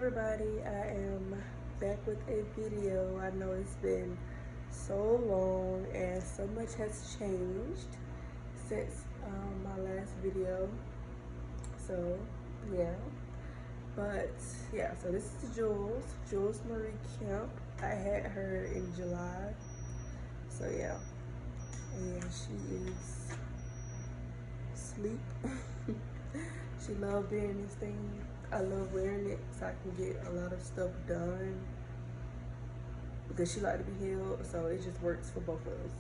everybody, I am back with a video. I know it's been so long and so much has changed since my last video. So yeah, but yeah, so this is Jules Marie Kemp. I had her in July. So yeah, and she is asleep. She loved wearing this thing. I love wearing it so I can get a lot of stuff done because she like to be healed, so it just works for both of us.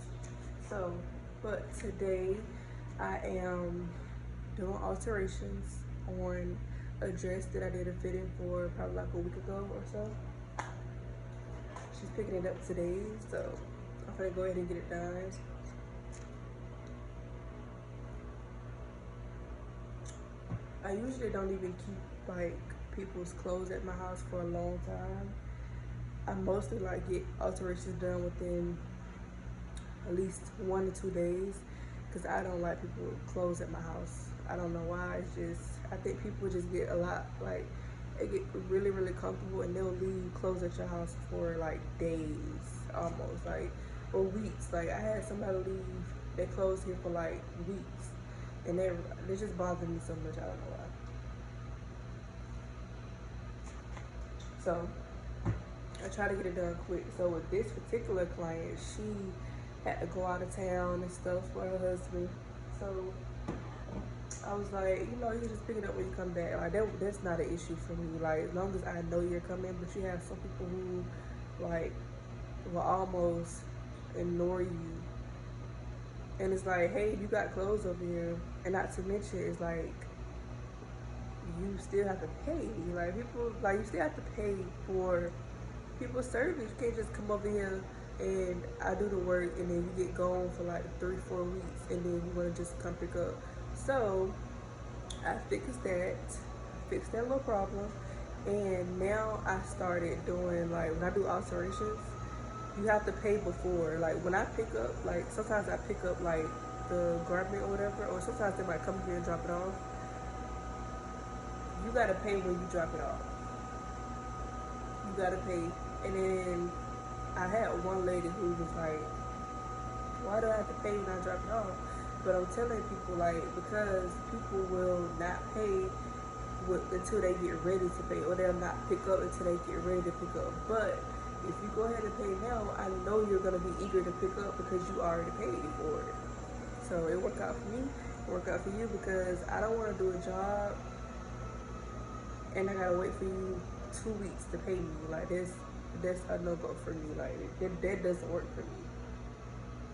So, but today I am doing alterations on a dress that I did a fitting for probably like a week ago or so. She's picking it up today, so I'm gonna go ahead and get it done. I usually don't even keep like people's clothes at my house for a long time. I mostly like get alterations done within at least 1 to 2 days because I don't like people clothes at my house. I don't know why. It's just I think people just get a lot like they get really comfortable and they'll leave clothes at your house for like days almost like or weeks. Like I had somebody leave their clothes here for like weeks and they just bother me so much. I don't know why. So I try to get it done quick. So with this particular client, she had to go out of town and stuff for her husband. So I was like, you can just pick it up when you come back. Like that's not an issue for me. Like as long as I know you're coming, but you have some people who like will almost ignore you. And it's like, hey, you got clothes over here. And not to mention it's like you still have to pay. Like people like you still have to pay for people's service. You can't just come over here and I do the work and then you get gone for like 3-4 weeks and then you want to just come pick up. So I fixed that little problem, and now I started doing like when I do alterations, you have to pay before. Like when I pick up, like sometimes I pick up like the garment or whatever, or sometimes they might come here and drop it off. You gotta pay when you drop it off. You gotta pay. And then I had one lady who was like, why do I have to pay when I drop it off? But I'm telling people like because people will not pay until they get ready to pay, or they'll not pick up until they get ready to pick up. But if you go ahead and pay now, I know you're gonna be eager to pick up because you already paid for it. So it worked out for me. It worked out for you because I don't want to do a job and I gotta wait for you 2 weeks to pay me. Like that's a no-go for me. Like that doesn't work for me.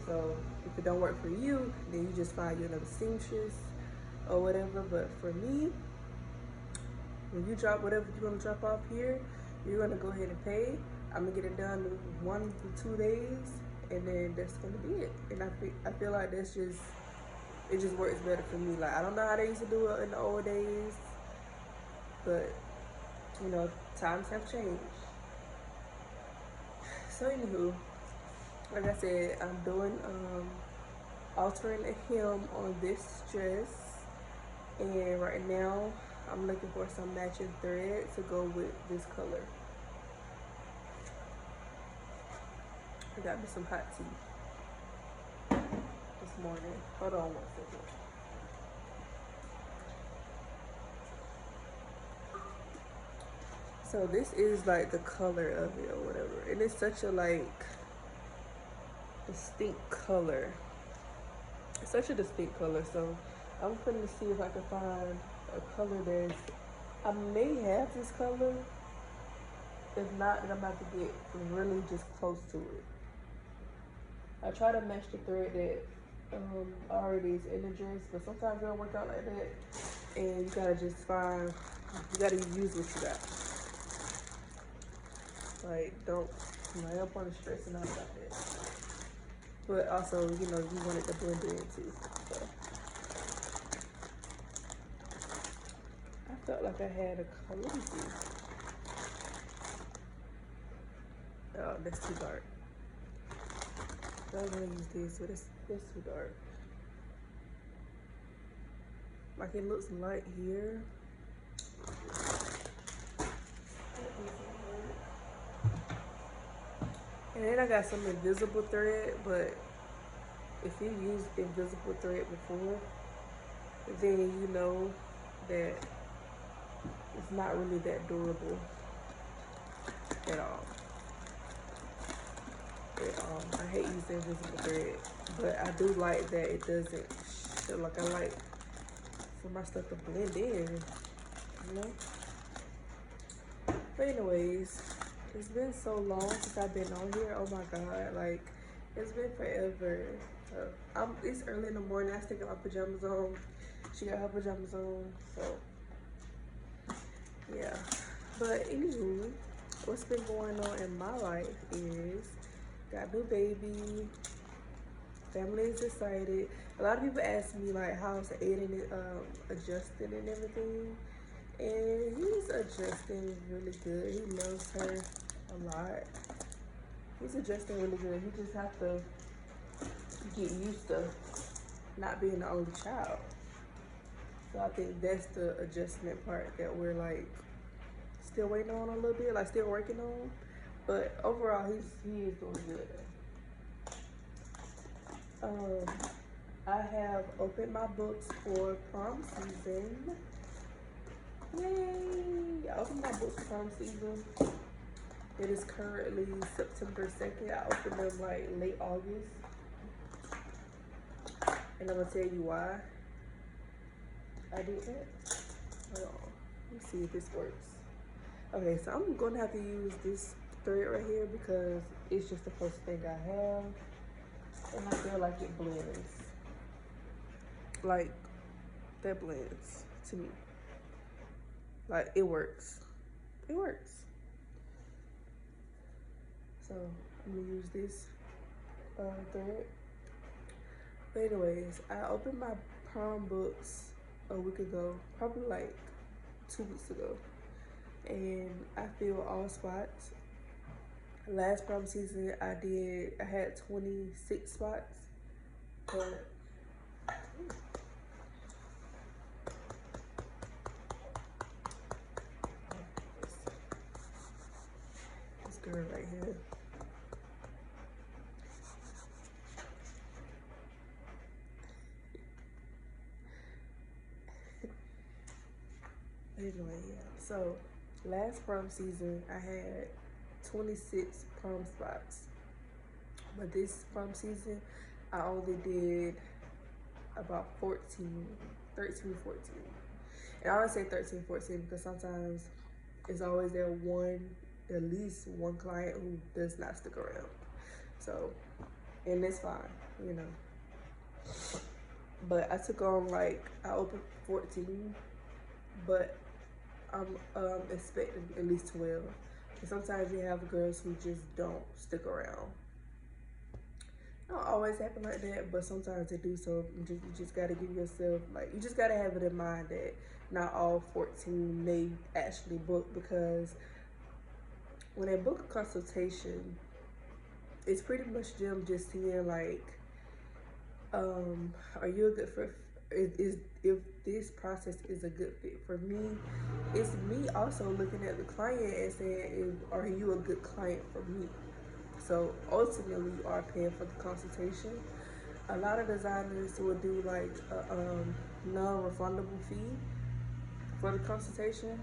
So if it don't work for you, then you just find you another seamstress or whatever. But for me, when you drop whatever you're gonna drop off here, you're gonna go ahead and pay. I'm gonna get it done in 1 to 2 days, and then that's gonna be it. And I feel like it just works better for me. Like I don't know how they used to do it in the old days, but times have changed. So anywho, like I said, I'm doing altering a hem on this dress, and right now I'm looking for some matching thread to go with this color. I got me some hot tea this morning. Hold on 1 second. So this is like the color of it or whatever, and it's such a like distinct color. It's such a distinct color. So I'm gonna see if I can find a color that's. I may have this color. If not, then I'm about to get really just close to it. I try to match the thread that already is in the dress, but sometimes it don't work out like that, and you gotta just you gotta use what you got. Like don't want to stressing out about that. But also, you want it to blend in too. So I felt like I had a color. Let me see. Oh, that's too dark. I was gonna use this, but it's too dark. Like it looks light here. And then I got some invisible thread, but if you use invisible thread before, then you know that it's not really that durable at all. I hate using invisible thread, but I do like that it doesn't show. Like, I like for my stuff to blend in, you know? But anyways, it's been so long since I've been on here. Oh my God, like, it's been forever. So, it's early in the morning. I still got my pajamas on. She got her pajamas on, so yeah. But anywho, what's been going on in my life is got new baby. Family is excited. A lot of people ask me like how's Aiden adjusting and everything, and he's adjusting really good. He loves her a lot. He's adjusting really good. He just have to get used to not being the only child. So I think that's the adjustment part that we're like still waiting on a little bit, like still working on. But overall, he is doing good. I have opened my books for prom season. Yay! I opened my books for prom season. It is currently September 2nd. I opened them like late August. And I'm gonna tell you why I did that. Hold on. Let me see if this works. Okay, so I'm gonna have to use this thread right here because it's just the first thing I have. And I feel like it blends. Like, that blends to me. Like, it works. It works. So, I'm gonna use this thread. But anyways, I opened my prom books a week ago. Probably like 2 weeks ago. And I filled all spots. Last prom season, I had 26 spots. But this girl right here. Anyway, yeah. So last prom season, I had 26 prom spots. But this prom season, I only did about 14, 13, 14. And I always say 13, 14 because sometimes it's always there at least one client who does not stick around. So, and it's fine, you know. But I took on I opened 14, but I'm expecting at least 12. And sometimes you have girls who just don't stick around. It don't always happen like that, but sometimes they do. So you just gotta give yourself, you just gotta have it in mind that not all 14 may actually book, because when they book a consultation, it's pretty much them just seeing are you a good fit? If this process is a good fit for me. It's me also looking at the client and saying, are you a good client for me? So ultimately, you are paying for the consultation. A lot of designers will do a non-refundable fee for the consultation.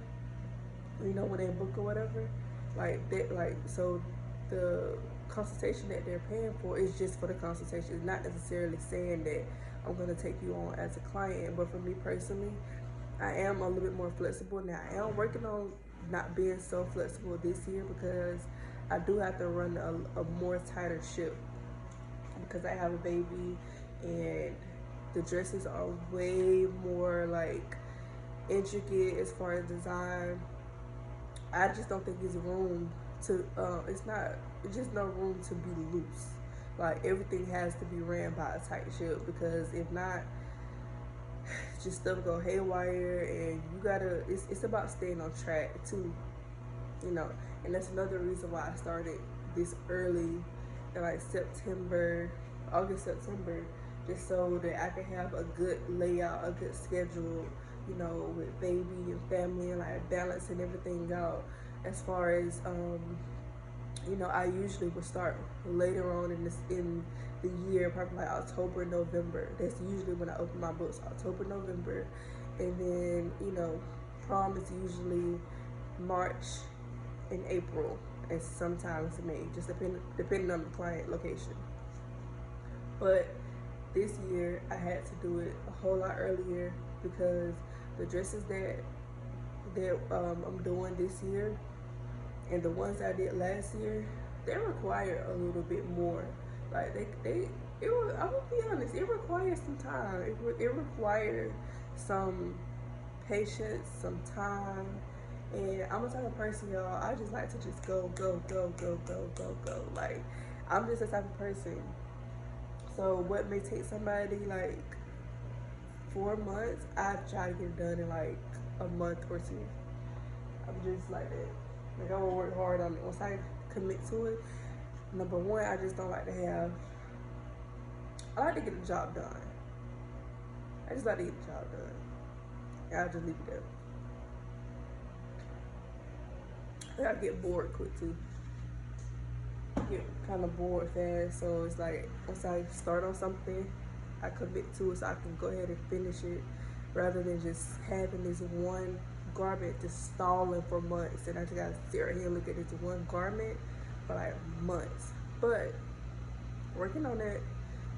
You know, when they book or whatever, so the consultation that they're paying for is just for the consultation. It's not necessarily saying that I'm gonna take you on as a client. But for me personally, I am a little bit more flexible now. I am working on not being so flexible this year because I do have to run a more tighter ship because I have a baby and the dresses are way more intricate as far as design. I just don't think there's room to, it's just no room to be loose. Everything has to be ran by a tight ship, because if not, just stuff go haywire, and you gotta, it's about staying on track too, you know. And that's another reason why I started this early in August, September, just so that I can have a good layout, a good schedule, you know, with baby and family, and balancing everything out as far as You know, I usually would start later on in the year, probably like October, November. That's usually when I open my books, October, November, and then prom is usually March and April, and sometimes May, just depending on the client location. But this year I had to do it a whole lot earlier because the dresses that I'm doing this year and the ones I did last year, they require a little bit more. Like I will be honest, it requires some time. It required some patience, some time. And I'm a type of person, y'all. I just like to just go, go, go, go, go, go, go. Like I'm just the type of person. So what may take somebody like 4 months, I try to get it done in like a month or two. I'm just like that. Like I will work hard on it. Once I commit to it, number one, I just don't like to have. I like to get the job done. I just like to get the job done. And I'll just leave it there. I get bored quick too. I get kind of bored fast. So it's like once I start on something, I commit to it so I can go ahead and finish it, rather than just having this one garment just stalling for months, and I just gotta sit right here and look at this one garment for like months. But working on that,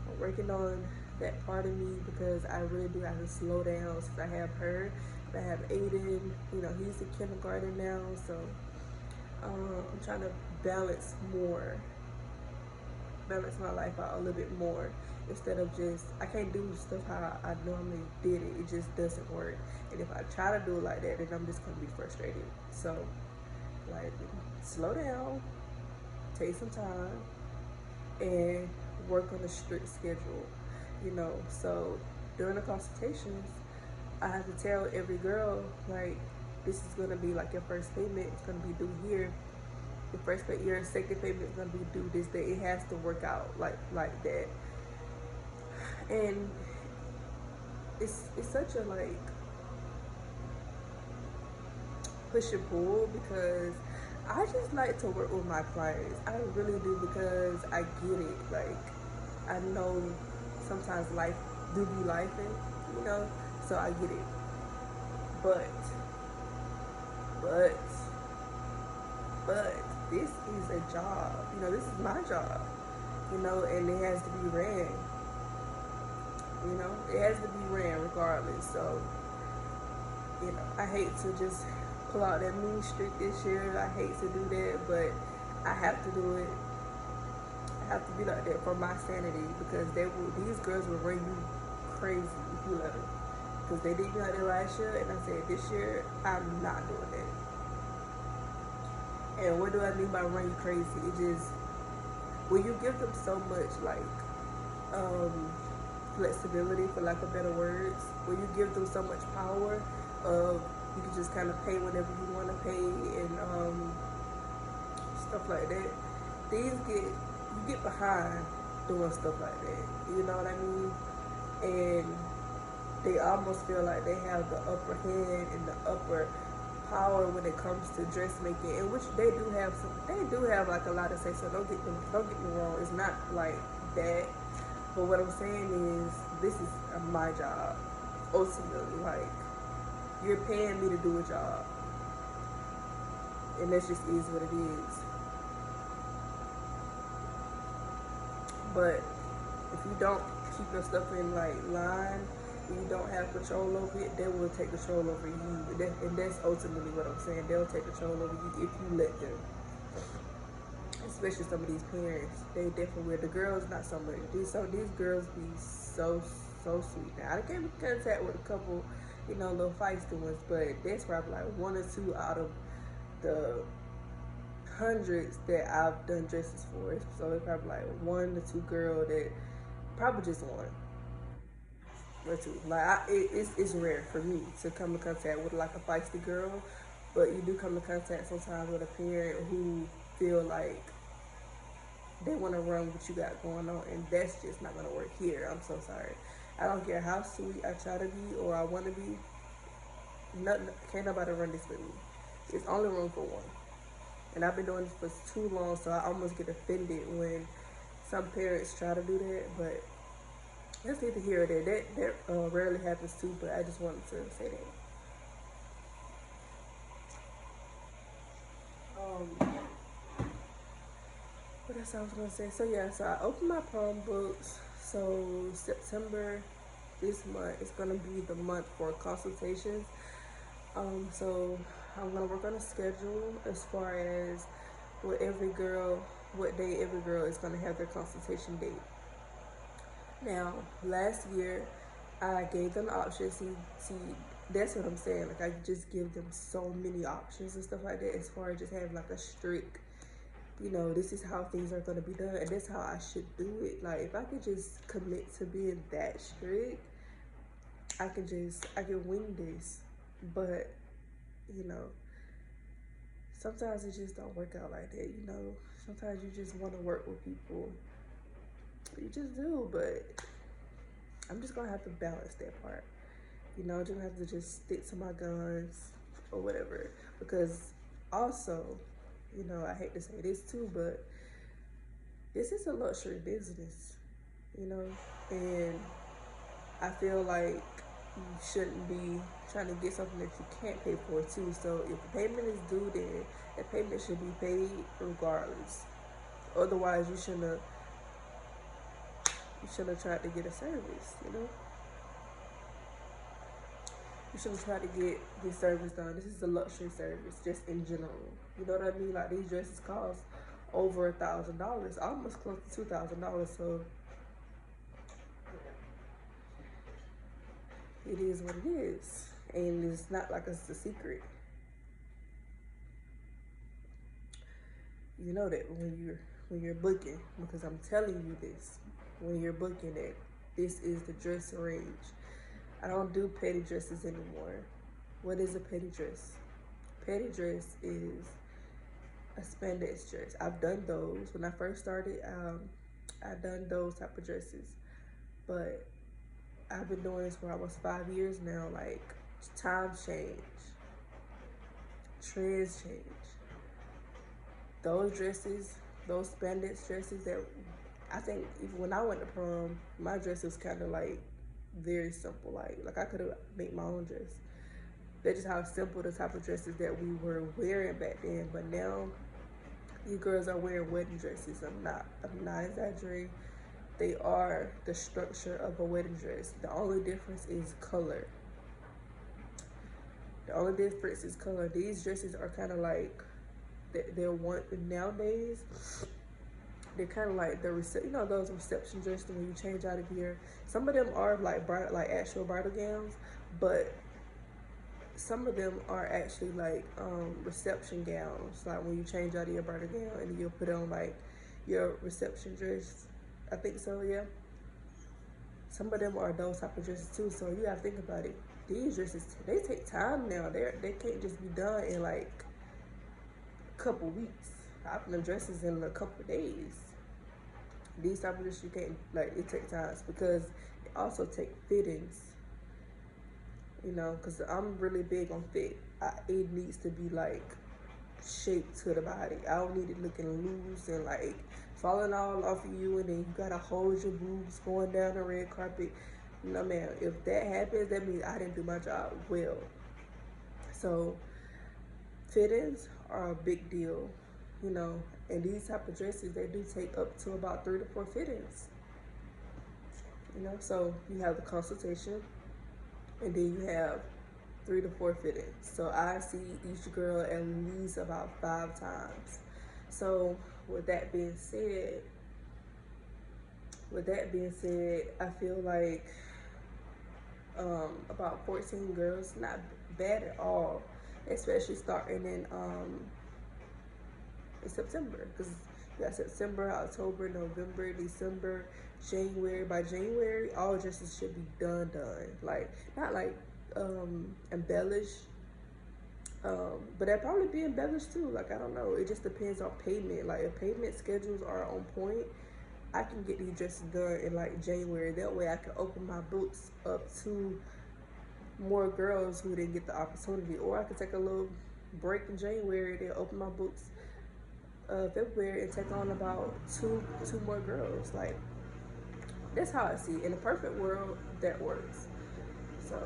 I'm working on that part of me because I really do have to slow down since I have her. I have Aiden, he's in kindergarten now, so I'm trying to balance my life out a little bit more, instead of just, I can't do stuff how I normally did it. It just doesn't work. And if I try to do it like that, then I'm just gonna be frustrated. So like, slow down, take some time, and work on a strict schedule. So during the consultations, I have to tell every girl, like, this is gonna be like your first payment. It's gonna be due here. Your first payment, your second payment is gonna be due this day. It has to work out like that. And it's such a like push and pull, because I just like to work with my clients. I really do, because I get it. Like, I know sometimes life do be lifing, so I get it. But this is a job. This is my job. And it has to be ran. It has to be ran regardless. So, I hate to just pull out that mean streak this year. I hate to do that, but I have to do it. I have to be like that for my sanity, because these girls will run you crazy if you let them. Because they did me like that last year, and I said this year I'm not doing that. And what do I mean by run you crazy? It just, when you give them so much like flexibility, for lack of better words, when you give them so much power of, you can just kind of pay whenever you want to pay, and stuff like that, you get behind doing stuff like that. You know what I mean? And they almost feel like they have the upper hand and the upper power when it comes to dressmaking, in which they do have like a lot to say. So don't get me wrong. It's not like that. But what I'm saying is, this is my job. Ultimately, like, you're paying me to do a job, and that just is what it is. But if you don't keep your stuff in like line, and you don't have control over it, they will take control over you. And that's ultimately what I'm saying. They'll take control over you if you let them. Especially some of these parents, they definitely will. The girls, not so much. These girls be so sweet. Now, I came in contact with a couple, little feisty ones, but that's probably like one or two out of the hundreds that I've done dresses for. So it's probably like one to two girls that, probably just one or two. Like, it's rare for me to come in contact with like a feisty girl, but you do come in contact sometimes with a parent who feel like they want to run what you got going on, and that's just not going to work here. I'm so sorry. I don't care how sweet I try to be or I want to be. Can't nobody run this with me. It's only room for one, And I've been doing this for too long, so I almost get offended when some parents try to do that. But that's neither here or there. That rarely happens too, but I just wanted to say that. What else I was gonna say? So yeah, so I opened my prom books. So September this month is gonna be the month for consultations. So I'm gonna work on a schedule as far as what every girl, what day every girl is gonna have their consultation date. Now, last year, I gave them options. See, that's what I'm saying. Like, I just give them so many options and stuff like that as far as just having like a strict, this is how things are going to be done and that's how I should do it. Like, if I could just commit to being that strict, I can wing this. But, you know, sometimes it just don't work out like that. Sometimes you just want to work with people. You just do, but I'm just gonna have to balance that part. I'm just gonna have to just stick to my guns or whatever. Because also, I hate to say this too, but this is a luxury business, you know, and I feel like you shouldn't be trying to get something that you can't pay for too. So if the payment is due, then the payment should be paid regardless. Otherwise, you should have tried to get a service. You should have tried to get this service done. This is a luxury service, just in general. You know what I mean? Like, these dresses cost over $1,000, almost close to $2,000. So it is what it is, and it's not like it's a secret. You know that when you're booking, because I'm telling you this, when you're booking it, this is the dress range. I don't do petty dresses anymore. What is a petty dress? Petty dress is a spandex dress. I've done those when I first started. I've done those type of dresses, but I've been doing this for almost 5 years now. Like, times change, trends change. Those dresses, those spandex dresses that I think even when I went to prom, my dress was kind of like very simple. Like I could have made my own dress. That's just how simple the type of dresses that we were wearing back then. But now, these girls are wearing wedding dresses. I'm not exaggerating. They are the structure of a wedding dress. The only difference is color. These dresses are kind of like, they're one nowadays. They're kind of like those reception dresses when you change out of here. Some of them are like actual bridal gowns, but some of them are actually like reception gowns. Like when you change out of your bridal gown and you'll put on like your reception dress. I think so, yeah. Some of them are those type of dresses too. So you gotta think about it. These dresses, they take time now. They can't just be done in like a couple weeks. I've done dresses in a couple days. These type of dresses, you can't, like, it takes time because it also takes fittings. Because I'm really big on fit. It needs to be like shaped to the body. I don't need it looking loose and like falling all off of you, and then you gotta hold your boobs going down the red carpet. No, man. If that happens, that means I didn't do my job well. So fittings are a big deal, and these type of dresses, they do take up to about 3 to 4 fittings. So you have the consultation, and then you have 3 to 4 fittings. So I see each girl at least about 5 times. So with that being said, I feel like about 14 girls, not bad at all, especially starting in September, because you got September, October, November, December, January. By January, all dresses should be done. Like, not like embellished, but they'll probably be embellished too. Like, I don't know. It just depends on payment. Like, if payment schedules are on point, I can get these dresses done in like January. That way I can open my boots up to more girls who didn't get the opportunity. Or I could take a little break in January, then open my boots February and take on about two more girls. Like that's how I see it. In a perfect world, that works. So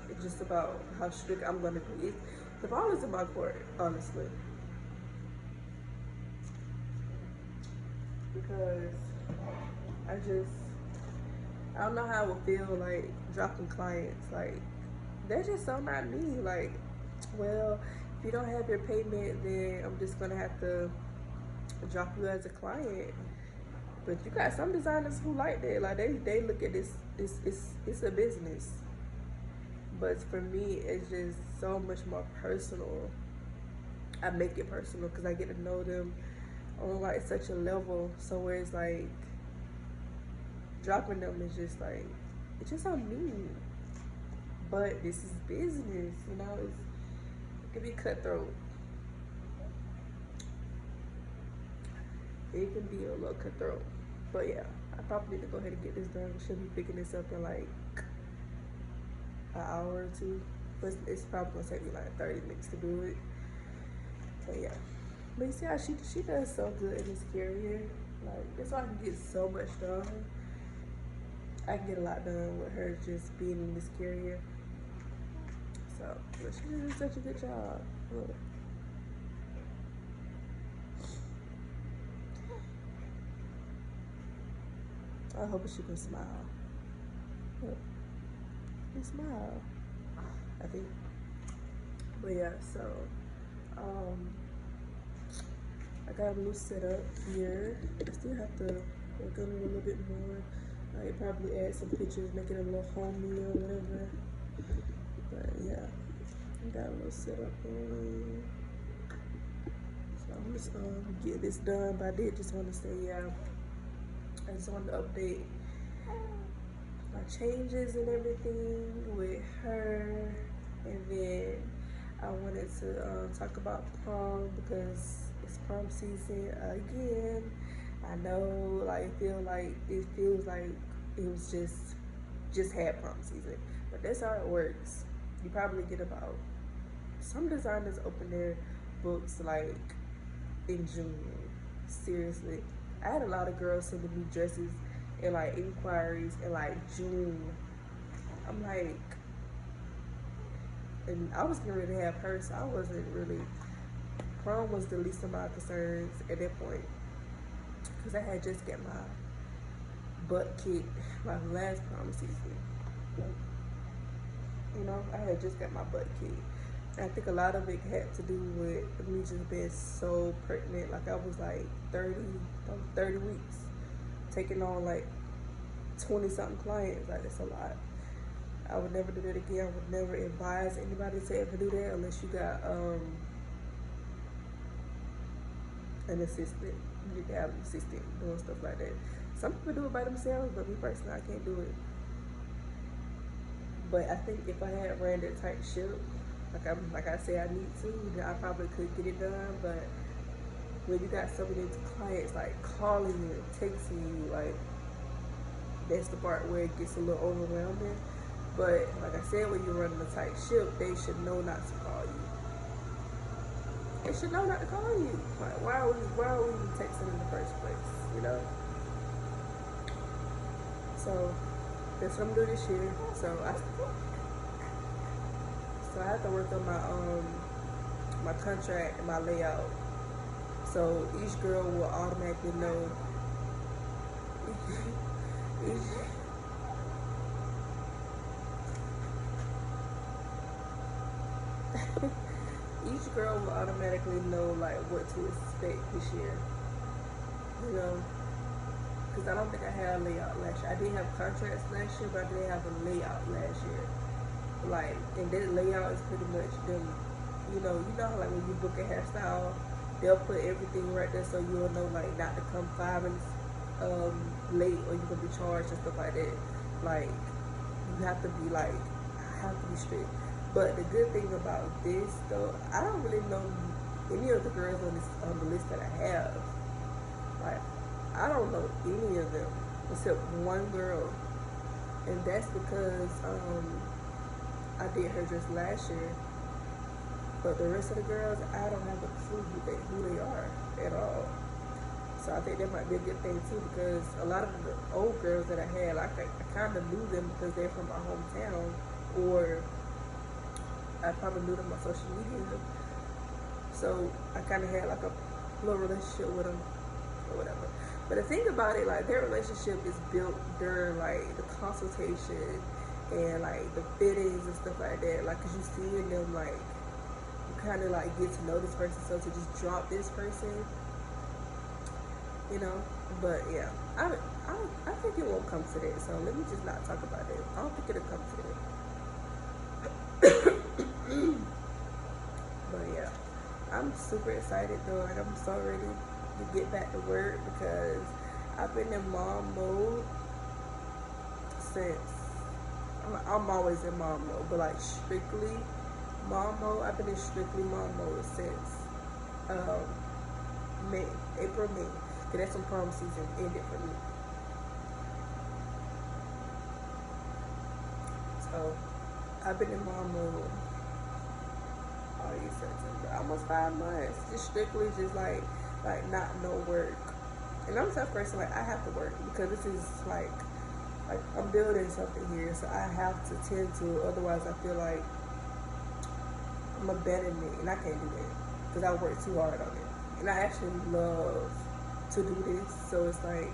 it's just about how strict I'm gonna be. The ball is in my court, honestly, because I just I don't know how I would feel like dropping clients. Like that's just so not me. Like, well, if you don't have your payment, then I'm just gonna have to drop you as a client. But you got some designers who like that. Like they look at this. It's a business. But for me, it's just so much more personal. I make it personal because I get to know them on like such a level. So where it's like dropping them is just like it's just on me. But this is business, you know. It can be cutthroat. It can be a little cutthroat. But yeah, I probably need to go ahead and get this done. Should be picking this up in like an hour or two. But it's probably gonna take me like 30 minutes to do it. So yeah. But you see how she does so good in this carrier. Like that's why I can get so much done. I can get a lot done with her just being in this carrier. So but she does such a good job. Look. I hope she can smile. Look, she smile. I think. But yeah, so um I got a new setup here. I still have to work on it a little bit more. I probably add some pictures, make it a little homey or whatever. But yeah, I got a little setup going. So I'm just get this done. But I did just want to say, yeah, I just wanted to update my changes and everything with her, and then I wanted to talk about prom because it's prom season again. I know, like, it feels like it was just had prom season, but that's how it works. You probably get about some designers open their books like in June. Seriously, I had a lot of girls sending me dresses and like inquiries in like June. I'm like, and I was getting ready to have her, so I wasn't really. Prom was the least of my concerns at that point, because I had just got my butt kicked my last prom season. You know, I had just got my butt kicked. And I think a lot of it had to do with me just being so pregnant. Like I was like 30 weeks, taking on like 20 something clients. Like it's a lot. I would never do that again. I would never advise anybody to ever do that unless you got an assistant. You need to have an assistant doing stuff like that. Some people do it by themselves, but me personally, I can't do it. But I think if I had ran that tight ship, like I say I need to, then I probably could get it done. But when you got so many clients like calling you and texting you, like that's the part where it gets a little overwhelming. But like I said, when you're running a tight ship, they should know not to call you. They should know not to call you. Like why are we texting in the first place? You know. So that's what I'm doing this year. So I have to work on my contract and my layout. So each girl will automatically know each girl will automatically know like what to expect this year. You know, because I don't think I had a layout last year. I did have contracts last year, but I didn't have a layout last year. Like, and that layout is pretty much them. You know how like when you book a hairstyle, they'll put everything right there so you'll know like not to come 5 minutes late or you're gonna be charged and stuff like that. Like, you have to be like, I have to be strict. But the good thing about this though, I don't really know any of the girls on the list that I have. Like, I don't know any of them except one girl, and that's because I did her just last year. But the rest of the girls, I don't have a clue who they are. So I think that might be a good thing too, because a lot of the old girls that I had, like I kind of knew them because they're from my hometown, or I probably knew them on social media. So I kind of had like a little relationship with them or whatever. But the thing about it, like, their relationship is built during like the consultation and like the fittings and stuff like that. Like, cause you seeing them, like, you kind of like get to know this person. So to just drop this person, you know. But yeah, I think it won't come to that. So let me just not talk about it. I don't think it'll come to that. But yeah, I'm super excited though. Like, I'm so ready to get back to work because I've been in mom mode since. I'm always in mom mode, but like strictly mom mode. I've been in strictly mom mode since May, April, May. Cause that's when prom season ended for me. So I've been in mom mode all these September, almost 5 months. Just strictly just like not no work. And I'm the type of person, like, I have to work because this is like I'm building something here, so I have to tend to. Otherwise, I feel like I'm abandoning it, and I can't do that because I work too hard on it. And I actually love to do this, so it's like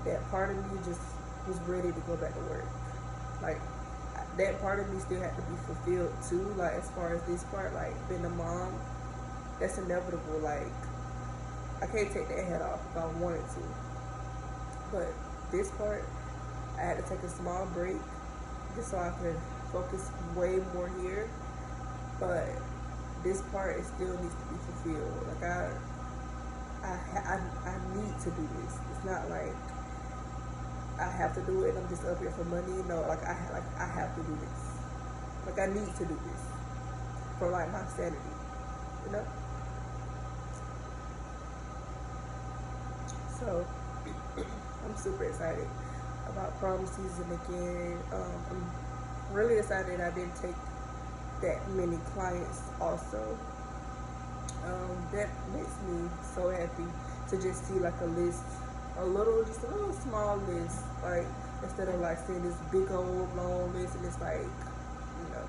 that part of me just was ready to go back to work. Like, that part of me still had to be fulfilled too. Like, as far as this part, like being a mom, that's inevitable. Like, I can't take that head off if I wanted to. But this part, I had to take a small break just so I could focus way more here. But this part, it still needs to be fulfilled. Like, I need to do this. It's not like I have to do it and I'm just up here for money. No, like I have to do this. Like, I need to do this for like my sanity, you know. So I'm super excited about prom season again. I'm really excited I didn't take that many clients also. That makes me so happy to just see like a list, just a little small list, like, instead of like seeing this big old long list, and it's like, you know.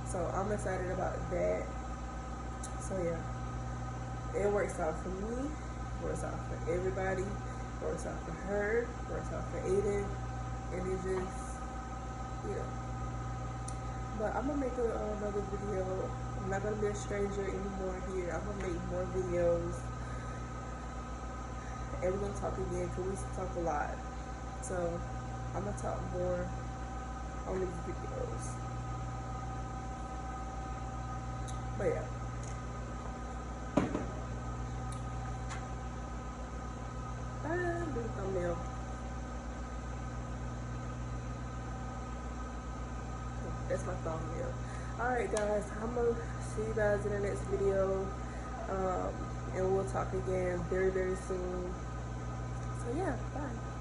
So I'm excited about that. So yeah, it works out for me, works out for everybody, works out for her, works out for Aiden, and it just, you know. But I'm gonna make another video. I'm not gonna be a stranger anymore here. I'm gonna make more videos, and we're gonna talk again because we talk a lot. So I'm gonna talk more on these videos. But yeah. Do the thumbnail. That's my thumbnail. Alright guys, I'm gonna see you guys in the next video. And we'll talk again very, very soon. So yeah, bye.